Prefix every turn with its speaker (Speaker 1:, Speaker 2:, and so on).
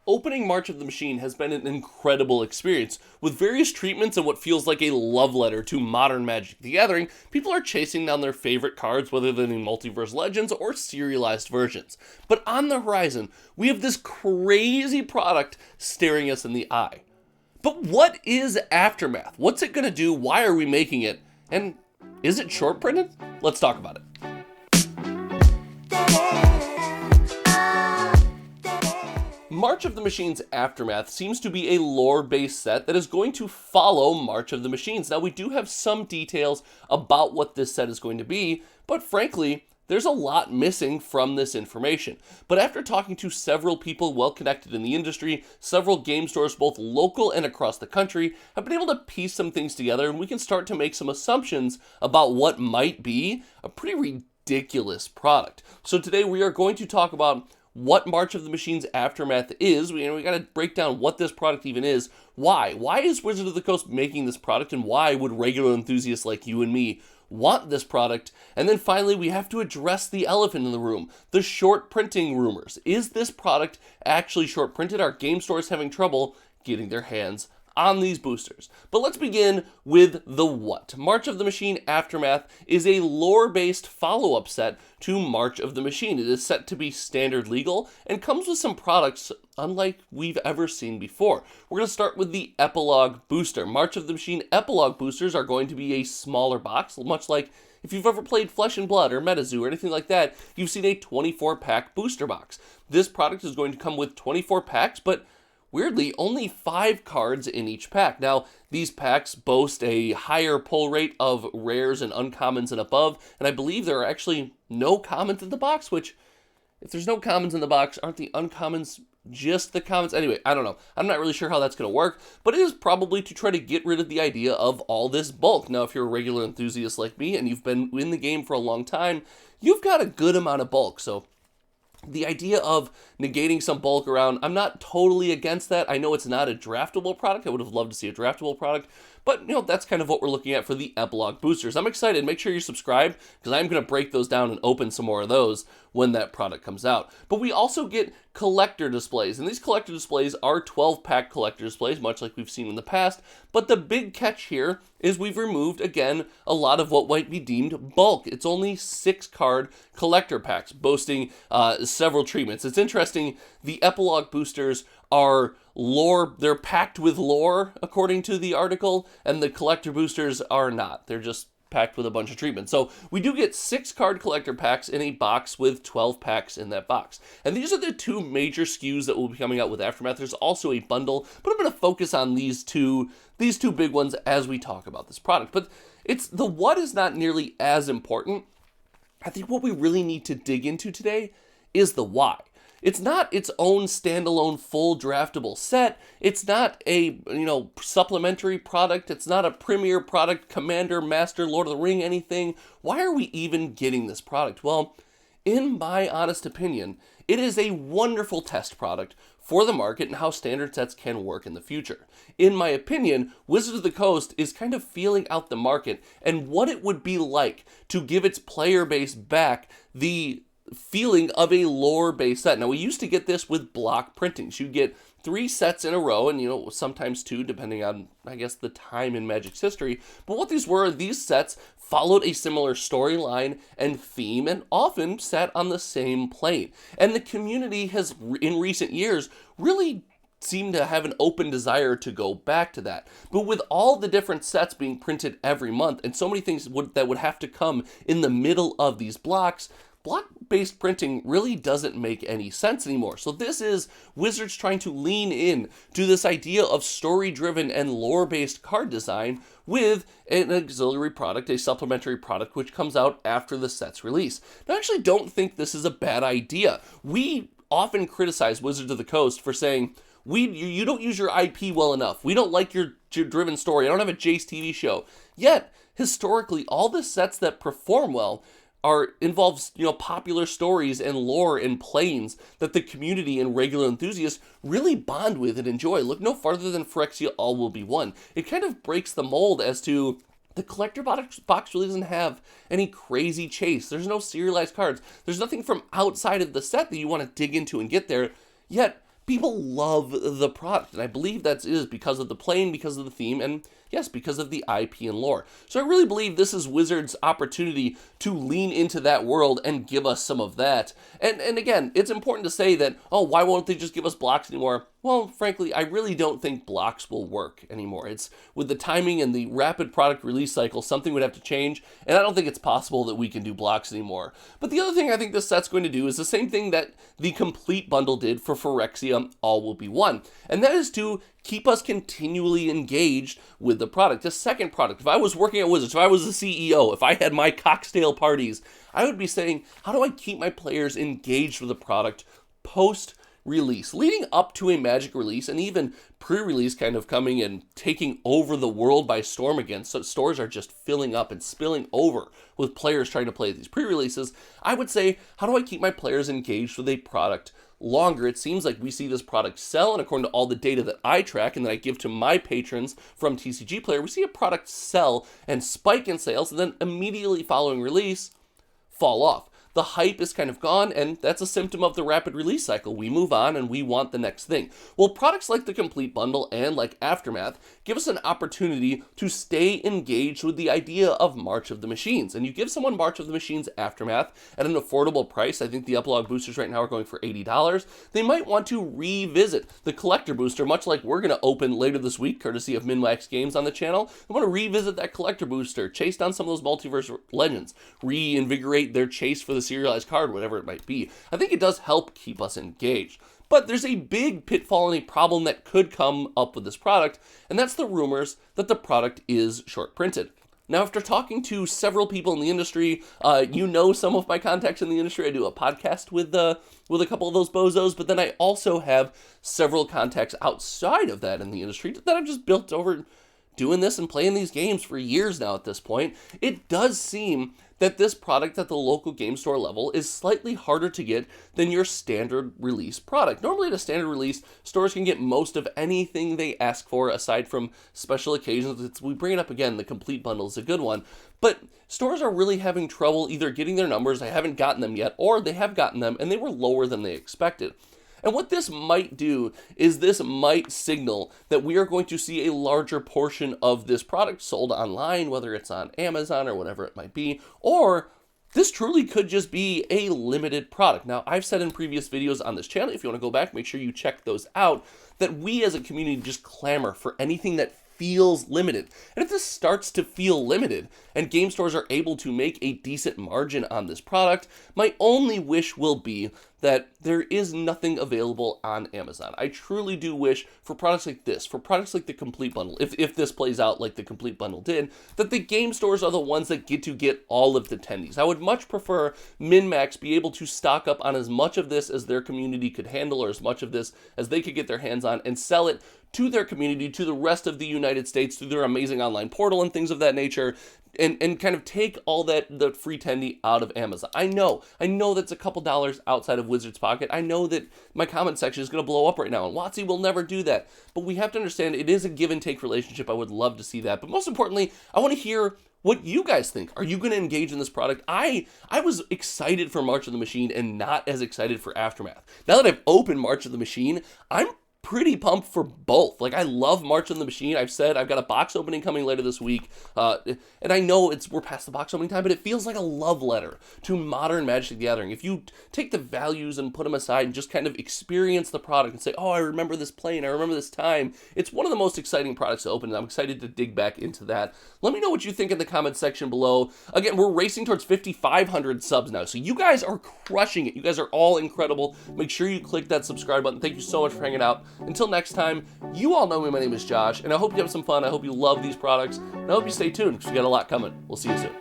Speaker 1: opening March of the Machine has been an incredible experience. With various treatments and what feels like a love letter to modern Magic the Gathering, people are chasing down their favorite cards, whether they're in Multiverse Legends or serialized versions. But on the horizon, we have this crazy product staring us in the eye. But what is Aftermath? What's it going to do? Why are we making it? And is it short printed? Let's talk about it. March of the Machines Aftermath seems to be a lore-based set that is going to follow March of the Machines. Now, we do have some details about what this set is going to be, but frankly, there's a lot missing from this information. But after talking to several people well connected in the industry, several game stores both local and across the country have been able to piece some things together, and we can start to make some assumptions about what might be a pretty ridiculous product. So today we are going to talk about what March of the Machines Aftermath is. We got to break down what this product even is. Why is Wizard of the Coast making this product, and why would regular enthusiasts like you and me want this product? And then finally, we have to address the elephant in the room, the short printing rumors. Is this product actually short printed? Are game stores having trouble getting their hands on these boosters? But let's begin with the what. March of the Machine Aftermath is a lore-based follow-up set to March of the Machine. It is set to be standard legal and comes with some products unlike we've ever seen before. We're going to start with the Epilogue Booster. March of the Machine Epilogue Boosters are going to be a smaller box, much like if you've ever played Flesh and Blood or MetaZoo or anything like that, you've seen a 24-pack booster box. This product is going to come with 24 packs, but weirdly, only 5 cards in each pack. Now, these packs boast a higher pull rate of rares and uncommons and above, and I believe there are actually no commons in the box, which, if there's no commons in the box, aren't the uncommons just the commons? Anyway, I don't know. I'm not really sure how that's going to work, but it is probably to try to get rid of the idea of all this bulk. Now, if you're a regular enthusiast like me and you've been in the game for a long time, you've got a good amount of bulk, so the idea of negating some bulk around, I'm not totally against that. I know it's not a draftable product. I would have loved to see a draftable product, but that's kind of what we're looking at for the Epilogue Boosters. I'm excited. Make sure you're subscribed, because I'm going to break those down and open some more of those when that product comes out. But we also get collector displays, and these collector displays are 12-pack collector displays, much like we've seen in the past. But the big catch here is we've removed, again, a lot of what might be deemed bulk. It's only 6-card collector packs, boasting several treatments. It's interesting, the Epilogue Boosters are lore, they're packed with lore, according to the article, and the collector boosters are not. They're just packed with a bunch of treatments. So we do get 6-card collector packs in a box with 12 packs in that box. And these are the 2 major SKUs that will be coming out with Aftermath. There's also a bundle, but I'm going to focus on these two big ones as we talk about this product. But it's the what is not nearly as important. I think what we really need to dig into today is the why. It's not its own standalone full draftable set. It's not a, supplementary product. It's not a premier product, Commander, Master, Lord of the Ring, anything. Why are we even getting this product? Well, in my honest opinion, it is a wonderful test product for the market and how standard sets can work in the future. In my opinion, Wizards of the Coast is kind of feeling out the market and what it would be like to give its player base back the feeling of a lore-based set. Now, we used to get this with block printings. You'd get 3 sets in a row, and sometimes 2, depending on, I guess, the time in Magic's history. But what these sets followed a similar storyline and theme, and often sat on the same plane. And the community has, in recent years, really seemed to have an open desire to go back to that. But with all the different sets being printed every month, and so many things that would have to come in the middle of these blocks, block-based printing really doesn't make any sense anymore. So this is Wizards trying to lean in to this idea of story-driven and lore-based card design with an auxiliary product, a supplementary product, which comes out after the set's release. Now, I actually don't think this is a bad idea. We often criticize Wizards of the Coast for saying, you don't use your IP well enough. We don't like your driven story. I don't have a Jace TV show. Yet, historically, all the sets that perform well involves popular stories and lore and planes that the community and regular enthusiasts really bond with and enjoy. Look no farther than Phyrexia All Will Be One. It kind of breaks the mold as to the collector box really doesn't have any crazy chase. There's no serialized cards. There's nothing from outside of the set that you want to dig into and get there. Yet people love the product, and I believe that is because of the plane, because of the theme, and yes, because of the IP and lore. So I really believe this is Wizards' opportunity to lean into that world and give us some of that. And again, it's important to say that, oh, why won't they just give us blocks anymore? Well, frankly, I really don't think blocks will work anymore. It's with the timing and the rapid product release cycle, something would have to change, and I don't think it's possible that we can do blocks anymore. But the other thing I think this set's going to do is the same thing that the complete bundle did for Phyrexia All Will Be One, and that is to keep us continually engaged with the product. The second product, if I was working at Wizards, if I was the CEO, if I had my cocktail parties, I would be saying, how do I keep my players engaged with the product post-release, leading up to a Magic release, and even pre-release kind of coming and taking over the world by storm again. So stores are just filling up and spilling over with players trying to play these pre-releases. I would say, how do I keep my players engaged with a product longer? It seems like we see this product sell, and according to all the data that I track and that I give to my patrons from TCG Player, we see a product sell and spike in sales, and then immediately following release, fall off. The hype is kind of gone, and that's a symptom of the rapid release cycle. We move on and we want the next thing. Well, products like the Complete Bundle and like Aftermath give us an opportunity to stay engaged with the idea of March of the Machines. And you give someone March of the Machines Aftermath at an affordable price. I think the Epilogue boosters right now are going for $80. They might want to revisit the Collector booster, much like we're going to open later this week, courtesy of MinMax Games on the channel. They want to revisit that Collector booster, chase down some of those Multiverse Legends, reinvigorate their chase for the serialized card, whatever it might be. I think it does help keep us engaged. But there's a big pitfall and a problem that could come up with this product, and that's the rumors that the product is short printed. Now, after talking to several people in the industry, some of my contacts in the industry. I do a podcast with a couple of those bozos, but then I also have several contacts outside of that in the industry that I've just built over doing this and playing these games for years now at this point. It does seem that this product at the local game store level is slightly harder to get than your standard release product. Normally at a standard release, stores can get most of anything they ask for aside from special occasions. We bring it up again, the Complete Bundle is a good one. But stores are really having trouble either getting their numbers, they haven't gotten them yet, or they have gotten them and they were lower than they expected. And what this might do is this might signal that we are going to see a larger portion of this product sold online, whether it's on Amazon or whatever it might be, or this truly could just be a limited product. Now, I've said in previous videos on this channel, if you want to go back, make sure you check those out, that we as a community just clamor for anything that feels limited. And if this starts to feel limited and game stores are able to make a decent margin on this product, my only wish will be that there is nothing available on Amazon. I truly do wish for products like this, for products like the Complete Bundle, if this plays out like the Complete Bundle did, that the game stores are the ones that get all of the attendees. I would much prefer MinMax be able to stock up on as much of this as their community could handle, or as much of this as they could get their hands on, and sell it to their community, to the rest of the United States, through their amazing online portal and things of that nature, and kind of take all that, the free tendy out of Amazon. I know that's a couple dollars outside of Wizards' pocket. I know that my comment section is going to blow up right now, and WotC will never do that. But we have to understand it is a give and take relationship. I would love to see that. But most importantly, I want to hear what you guys think. Are you going to engage in this product? I was excited for March of the Machine and not as excited for Aftermath. Now that I've opened March of the Machine, I'm pretty pumped for both. Like, I love March of the Machine. I've said I've got a box opening coming later this week, and I know we're past the box opening time, but it feels like a love letter to modern Magic the Gathering. If you take the values and put them aside and just kind of experience the product and say, oh, I remember this plane, I remember this time, it's one of the most exciting products to open, and I'm excited to dig back into that. Let me know what you think in the comments section below. Again, we're racing towards 5,500 subs now, so you guys are crushing it. You guys are all incredible. Make sure you click that subscribe button. Thank you so much for hanging out. Until next time, you all know me. My name is Josh, and I hope you have some fun. I hope you love these products, and I hope you stay tuned because we got a lot coming. We'll see you soon.